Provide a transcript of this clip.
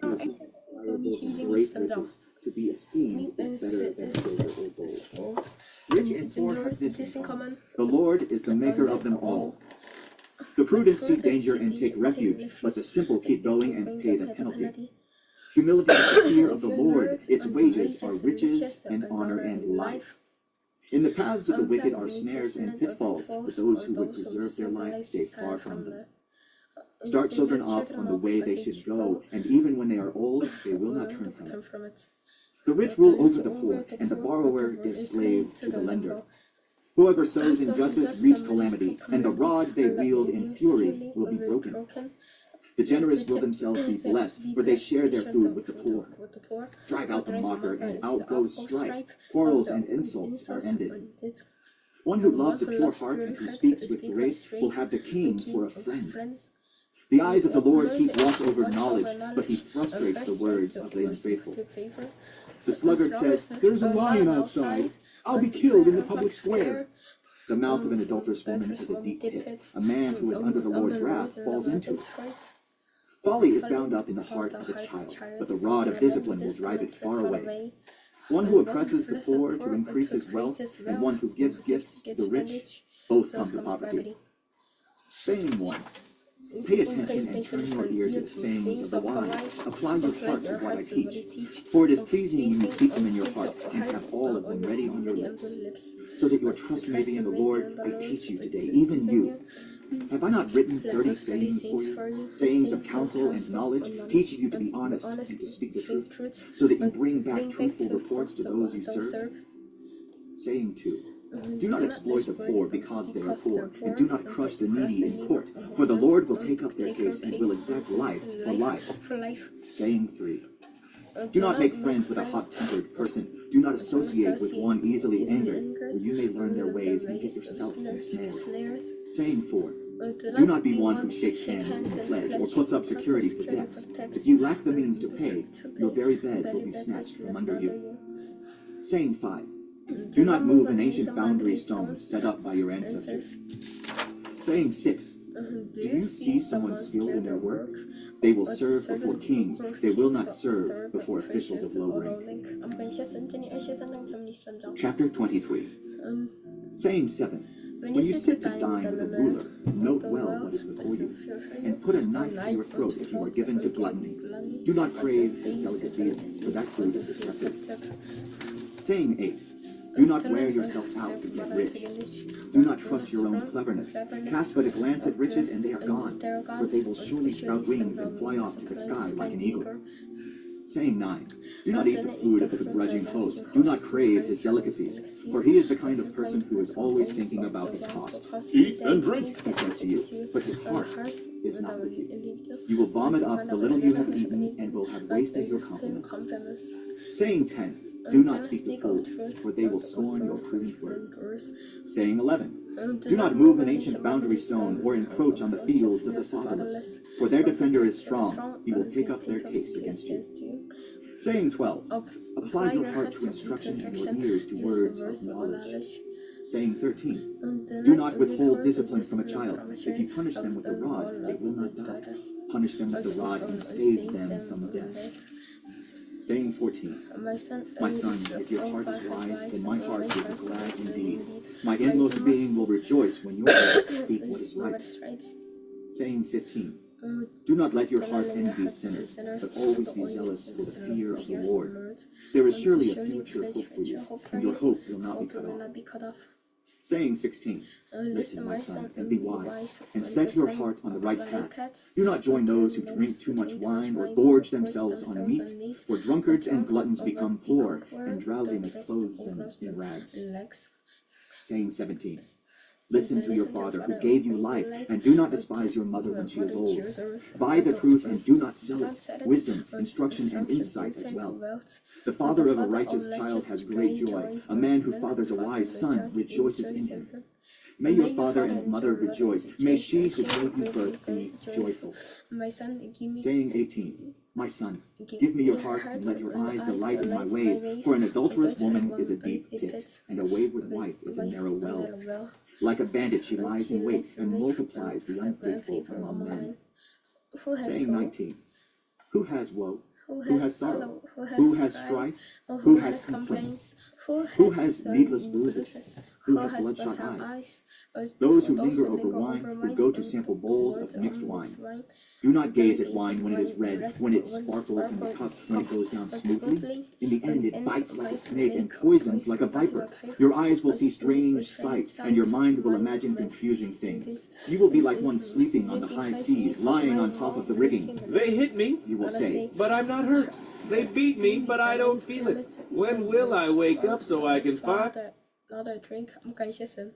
22장 to be esteemed is better than silver or gold. Rich and poor have this in common. The Lord is the maker of them all. The prudent seek danger and take refuge, but the simple keep going and pay the penalty. Humility is the fear of the Lord. Its wages are riches and honor and life. In the paths of the wicked are snares and pitfalls, but those who would preserve their life stay far from them. Start children off on the way they should go, and even when they are old, they will not turn from it. The rich rule over the poor, and the borrower is slave to the lender. Whoever sows injustice reaps calamity, and the rod they wield in fury will be broken. The generous will themselves be blessed, for they share their food with the poor. Drive out the mocker, and out goes strife. Quarrels and insults are ended. One who loves a pure heart and who speaks with grace will have the king for a friend. The eyes of the Lord keep watch over knowledge, but he frustrates the words of the unfaithful. The sluggard says, "There's a lion outside. I'll be killed in the public square." The mouth of an adulterous woman is a deep pit. A man who is under the Lord's wrath falls into it. Folly is bound up in the heart of a child, but the rod of discipline will drive it far away. One who oppresses the poor to increase his wealth, and one who gives gifts to the rich, both come to poverty. Saying 1. Pay attention and turn your ear to the sayings of the wise. Apply your heart to what I teach. For it is pleasing when you keep them in your heart and have all of them ready on your lips, so that your trust may be in the Lord. I teach you today, even you. Have I not written 30 sayings for you? Sayings of counsel and knowledge, teaching you to be honest and to speak the truth, so that you bring back truthful reports to those you serve. Saying 2. Do not exploit the poor because they are poor, and do not crush the needy in court, for the Lord will take up their case and will exact life for life. Saying 3. Do not make friends with a hot-tempered person. Do not associate with one easily angered, or you may learn their ways and get yourself ensnared. Saying 4. Do not be one who shakes hands in pledge or puts up security for debts. If you lack the means to pay, your very bed will be snatched from under you. Saying 5. Do not move an ancient boundary stone set up by your ancestors. Saying 6. Do you see someone skilled in their work? They will serve before kings. They will not serve before officials of low rank. Chapter 23. Saying 7. When you sit to dine with a ruler, note well what is before you, and put a knife to your throat if you are given to gluttony. Do not crave his delicacies, for that food is deceptive. Saying 8. Do not wear yourself out to get rich. Do not trust your own cleverness. Cast but a glance at riches and they are gone, for they will surely sprout wings and fly off to the sky like an eagle. Saying 9. Do not eat the food of the begrudging host. Do not crave his delicacies, for he is the kind of person who is always thinking about the cost. Eat and drink, he says to you, but his heart is not with you. You will vomit up the little you have eaten and will have wasted your compliments. Saying 10. Do not speak to fools, for they will scorn your prudent words. Saying 11. Do not move an ancient boundary stone or encroach on the fields of the fatherless, for their defender is strong, he will take up their case against you. Saying 12. Apply your heart to instruction and your ears to words of knowledge. Saying 13. Do not withhold discipline from a child. If you punish them with the rod, they will not die. Punish them with the rod and save them from death. Saying 14. My son, if your heart is wise, then my heart will be glad indeed. My inmost being will rejoice when your lips speak what is right. Saying 15. Do not let your heart envy sinners, but always be zealous for the fear of the Lord. There is surely a future hope for you, and your hope will not be cut off. Saying 16. Listen, my son, and be wise, and set your heart on the right path. Do not join those who drink too much wine or gorge themselves on meat, for drunkards and gluttons become poor, and drowsiness clothes them in rags. Saying 17. Listen to your father who gave you life, and do not despise your mother when she is old. Buy the truth and do not sell it, wisdom, instruction, and insight as well. The father of a righteous child has great joy. A man who fathers a wise son rejoices in him. May your father and mother rejoice. May she who gave you birth be joyful. Saying 18. My son, give me your heart and let your eyes delight in my ways, for an adulterous woman is a deep pit, and a wayward wife is a narrow well. Like a bandit she lies in wait and multiplies the unfaithful among men. Saying 19. Who has woe? Who has sorrow? Who has strife? Who has complaints? Who has needless bruises? Who has bloodshot eyes? Those who linger over wine, who go to sample bowls of mixed wine. Do not gaze at wine when it is red, when it sparkles in the cup, when it goes down smoothly. In the end, it bites like a snake and poisons like a viper. Your eyes will see strange sights, and your mind will imagine confusing things. You will be like one sleeping on the high seas, lying on top of the rigging. They hit me, You will say, but I'm not hurt. They beat me, but I don't feel it. When will I wake up so I can find... Another drink. I'm going to listen.